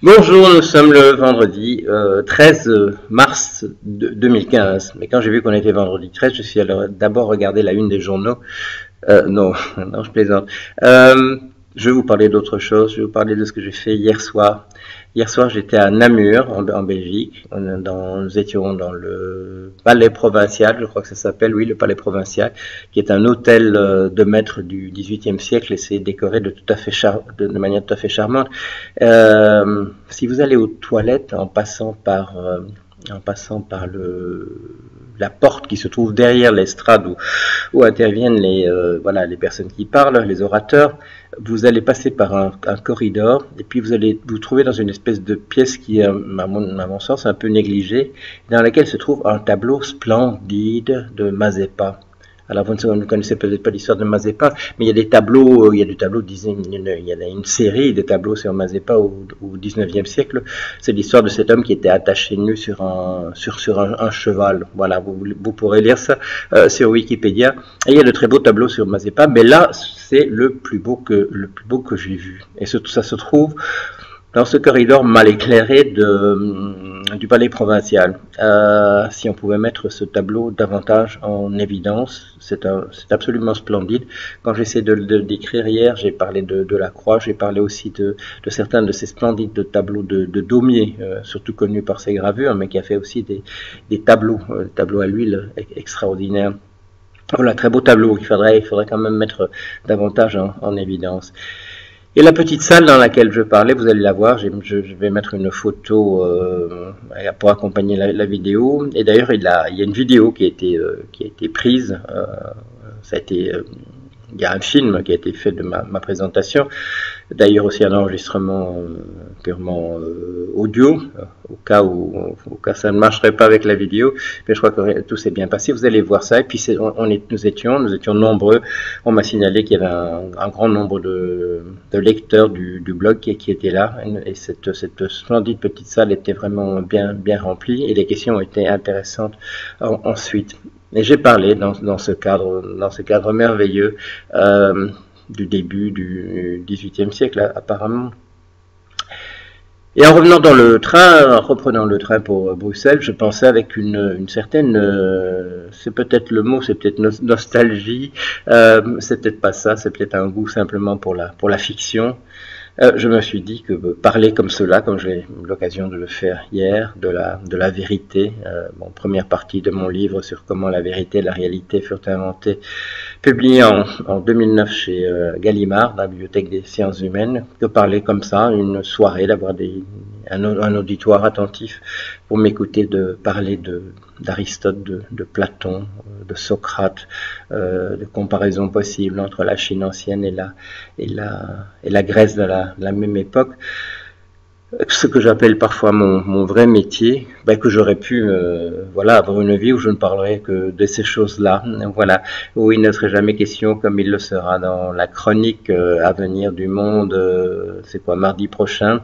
Bonjour, nous sommes le vendredi 13 mars 2015. Mais quand j'ai vu qu'on était vendredi 13, je suis allé d'abord regarder la une des journaux. Non, non, je plaisante. Je vais vous parler d'autre chose. Je vais vous parler de ce que j'ai fait hier soir. Hier soir, j'étais à Namur, en Belgique. Nous étions dans le palais provincial, je crois que ça s'appelle, oui, le palais provincial, qui est un hôtel de maître du XVIIIe siècle et c'est décoré de manière tout à fait charmante. Si vous allez aux toilettes en passant par la porte qui se trouve derrière l'estrade où interviennent les personnes qui parlent, les orateurs, vous allez passer par un corridor et puis vous allez vous trouver dans une espèce de pièce qui est, à mon sens, un peu négligée, dans laquelle se trouve un tableau splendide de Mazeppa. Alors vous ne connaissez peut-être pas l'histoire de Mazeppa, mais il y a des tableaux, il y a une série de tableaux sur Mazeppa au XIXe siècle. C'est l'histoire de cet homme qui était attaché nu sur un cheval. Voilà, vous pourrez lire ça sur Wikipédia. Et il y a de très beaux tableaux sur Mazeppa, mais là c'est le plus beau que j'ai vu. Et ça se trouve dans ce corridor mal éclairé du palais provincial. Si on pouvait mettre ce tableau davantage en évidence, c'est absolument splendide. Quand j'essaie de le décrire hier, j'ai parlé de la croix, j'ai parlé aussi de certains de ces splendides tableaux de Daumier, surtout connu par ses gravures, mais qui a fait aussi des tableaux à l'huile extraordinaires. Voilà, très beau tableau, il faudrait quand même mettre davantage en évidence. Et la petite salle dans laquelle je parlais, vous allez la voir, je vais mettre une photo pour accompagner la vidéo. Et d'ailleurs, il y a une vidéo qui a été prise. Il y a un film qui a été fait de ma présentation. D'ailleurs aussi un enregistrement purement audio, au cas où ça ne marcherait pas avec la vidéo, mais je crois que tout s'est bien passé. Vous allez voir ça. Et puis nous étions nombreux. On m'a signalé qu'il y avait un grand nombre de lecteurs du blog qui étaient là. Et cette splendide petite salle était vraiment bien remplie et les questions ont été intéressantes ensuite. Et j'ai parlé dans ce cadre merveilleux du début du XVIIIe siècle apparemment. Et en reprenant le train pour Bruxelles, je pensais avec une certaine, c'est peut-être le mot, c'est peut-être nostalgie, c'est peut-être pas ça, c'est peut-être un goût simplement pour la fiction. Je me suis dit que parler comme cela, comme j'ai eu l'occasion de le faire hier, de la vérité, première partie de mon livre sur comment la vérité et la réalité furent inventées, publié en 2009 chez Gallimard, dans la Bibliothèque des sciences humaines, que parler comme ça, une soirée, d'avoir un auditoire attentif pour m'écouter parler d'Aristote, de Platon, de Socrate, de comparaisons possibles entre la Chine ancienne et la Grèce de la même époque. Ce que j'appelle parfois mon vrai métier, que j'aurais pu avoir une vie où je ne parlerais que de ces choses-là, voilà, où il ne serait jamais question, comme il le sera dans la chronique à venir du Monde, c'est quoi, mardi prochain,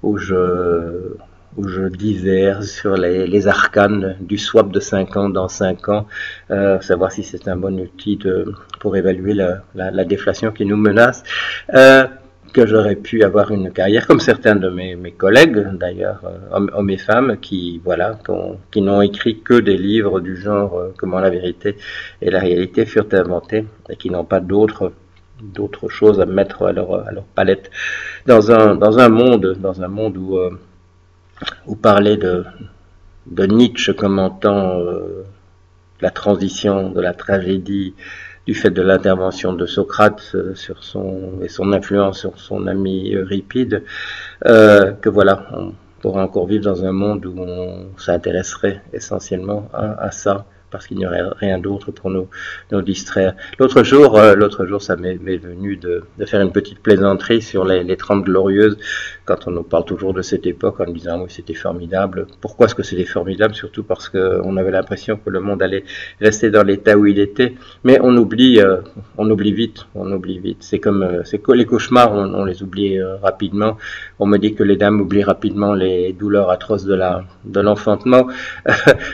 où je diverge sur les arcanes du swap de 5 ans dans 5 ans, savoir si c'est un bon outil pour évaluer la déflation qui nous menace. Que j'aurais pu avoir une carrière comme certains de mes collègues, d'ailleurs, hommes et femmes, qui n'ont écrit que des livres du genre comment la vérité et la réalité furent inventées et qui n'ont pas d'autres choses à mettre à leur palette dans un monde où parler de Nietzsche commentant la transition de la tragédie du fait de l'intervention de Socrate et son influence sur son ami Euripide, que voilà, on pourra encore vivre dans un monde où on s'intéresserait essentiellement à ça, parce qu'il n'y aurait rien d'autre pour nous distraire. L'autre jour, ça m'est venu de faire une petite plaisanterie sur les 30 glorieuses, quand on nous parle toujours de cette époque en disant oui, c'était formidable. Pourquoi est-ce que c'était formidable? Surtout parce qu'on avait l'impression que le monde allait rester dans l'état où il était. Mais on oublie vite. C'est comme les cauchemars, on les oublie rapidement. On me dit que les dames oublient rapidement les douleurs atroces de l'enfantement.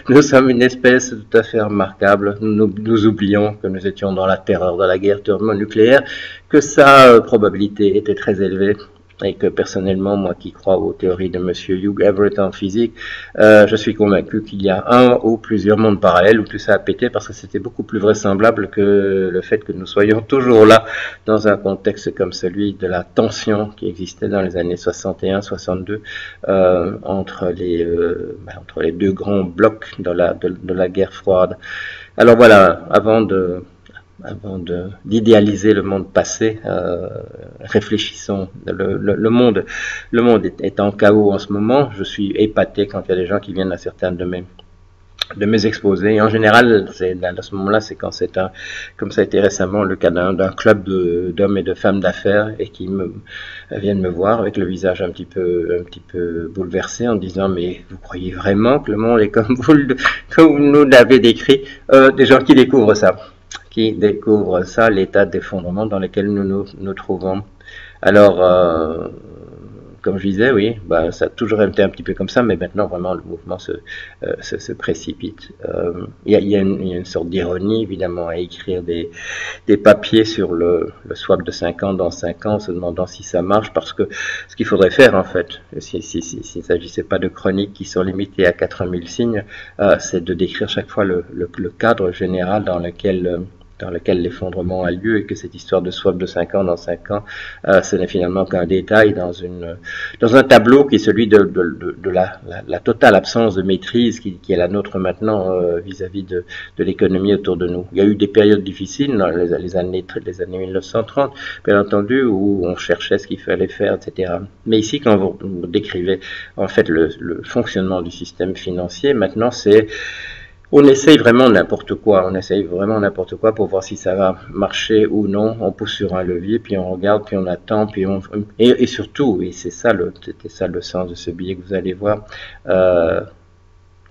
Nous sommes une espèce tout à fait remarquable. Nous oublions que nous étions dans la terreur de la guerre thermonucléaire, que sa probabilité était très élevée. et que personnellement, moi qui crois aux théories de Monsieur Hugh Everett en physique, je suis convaincu qu'il y a un ou plusieurs mondes parallèles où tout ça a pété, parce que c'était beaucoup plus vraisemblable que le fait que nous soyons toujours là dans un contexte comme celui de la tension qui existait dans les années 61-62 entre les deux grands blocs de la guerre froide. Alors voilà, avant d'idéaliser le monde passé, réfléchissons. Le monde est en chaos en ce moment. Je suis épaté quand il y a des gens qui viennent à certains de mes exposés. Et en général, à ce moment-là, c'est quand comme ça a été récemment le cas d'un club d'hommes et de femmes d'affaires, et qui viennent me voir avec le visage un petit peu bouleversé, en disant: mais vous croyez vraiment que le monde est comme vous nous l'avez décrit? Des gens qui découvrent ça, l'état d'effondrement dans lequel nous trouvons. Alors, comme je disais, oui, ça a toujours été un petit peu comme ça, mais maintenant vraiment le mouvement se précipite. Il y a une sorte d'ironie évidemment à écrire des papiers sur le swap de 5 ans dans 5 ans, se demandant si ça marche, parce que ce qu'il faudrait faire en fait, s'il ne s'agissait pas de chroniques qui sont limitées à 4000 signes, c'est de décrire chaque fois le cadre général dans lequel l'effondrement a lieu, et que cette histoire de swap de 5 ans dans 5 ans, ce n'est finalement qu'un détail dans un tableau qui est celui de la totale absence de maîtrise qui est la nôtre maintenant vis-à-vis de l'économie autour de nous. Il y a eu des périodes difficiles dans les années 1930, bien entendu, où on cherchait ce qu'il fallait faire, etc. Mais ici, quand vous décrivez en fait le fonctionnement du système financier, maintenant on essaye vraiment n'importe quoi. Pour voir si ça va marcher ou non. On pousse sur un levier, puis on regarde, puis on attend, et surtout, et c'était ça le sens de ce billet que vous allez voir,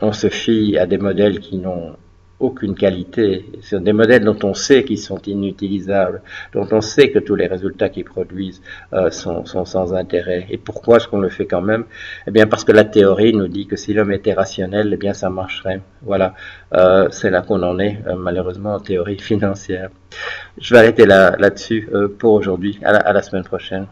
on se fie à des modèles qui n'ont aucune qualité. C'est des modèles dont on sait qu'ils sont inutilisables, dont on sait que tous les résultats qu'ils produisent sont sans intérêt. Et pourquoi est-ce qu'on le fait quand même? Eh bien parce que la théorie nous dit que si l'homme était rationnel, eh bien ça marcherait. Voilà, c'est là qu'on en est, malheureusement, en théorie financière. Je vais arrêter là-dessus pour aujourd'hui. À la semaine prochaine.